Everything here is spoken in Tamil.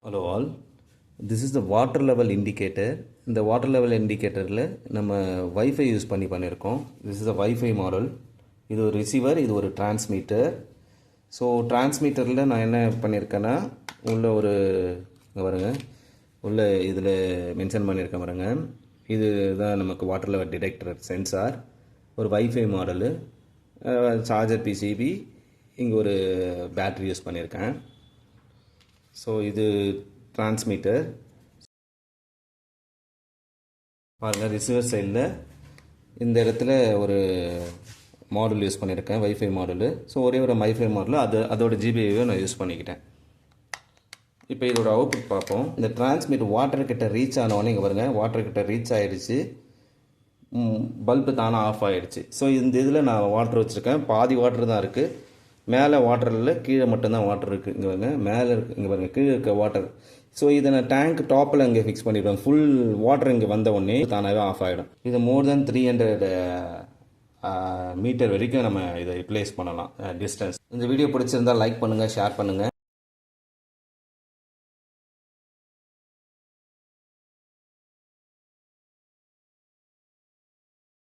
Hello all. This is the water level indicator. இந்த water level indicatorல நம்ம வைஃபை யூஸ் பண்ணியிருக்கோம். This is a wifi model. இது ஒரு ரிசீவர், இது ஒரு டிரான்ஸ்மீட்டர். ஸோ டிரான்ஸ்மீட்டரில் நான் என்ன பண்ணியிருக்கேன்னா உள்ள ஒரு இங்கே பாருங்க, உள்ள இதில் மென்ஷன் பண்ணியிருக்கேன் பாருங்க. இது தான் நமக்கு வாட்டர் லெவல் டிடெக்டர் சென்சார், ஒரு வைஃபை மாடலு, சார்ஜர் பிசிபி, இங்கே ஒரு பேட்ரி யூஸ் பண்ணியிருக்கேன். ஸோ இது டிரான்ஸ்மீட்டர் பாருங்கள். ரிசீவர் சைடில் இந்த இடத்துல ஒரு மாடல் யூஸ் பண்ணியிருக்கேன், வைஃபை மாடலு. ஸோ ஒரே ஒரு வைஃபை மாடலு, அதோட ஜிபிஐவை நான் யூஸ் பண்ணிக்கிட்டேன். இப்போ இதோட அவுட்புட் பார்ப்போம். இந்த டிரான்ஸ்மீட்டர் வாட்டர் கிட்ட ரீச் ஆனவொடனே இங்கே பாருங்கள், வாட்டர் கிட்ட ரீச் ஆகிடுச்சு, பல்பு தானாக ஆஃப் ஆகிடுச்சு. ஸோ இந்த இதில் நான் வாட்டர் வச்சுருக்கேன், பாதி வாட்டர் தான் இருக்குது, மேலே வாட்டர் இல்லை, கீழே மட்டும்தான் வாட்டர் இருக்குது. இங்கே பாருங்க, மேலே இருக்குது, இங்கே பாருங்கள், கீழே இருக்க வாட்டர். ஸோ இதை நான் டேங்க் டாப்பில் இங்கே ஃபிக்ஸ் பண்ணிவிடுவேன். ஃபுல் வாட்டர் இங்கே வந்த உடனே தானாகவே ஆஃப் ஆகிடும். இது மோர் தென் 300 மீட்டர் வரைக்கும் நம்ம இதை ரிப்ளேஸ் பண்ணலாம் டிஸ்டன்ஸ். இந்த வீடியோ பிடிச்சிருந்தால் லைக் பண்ணுங்கள், ஷேர் பண்ணுங்கள்.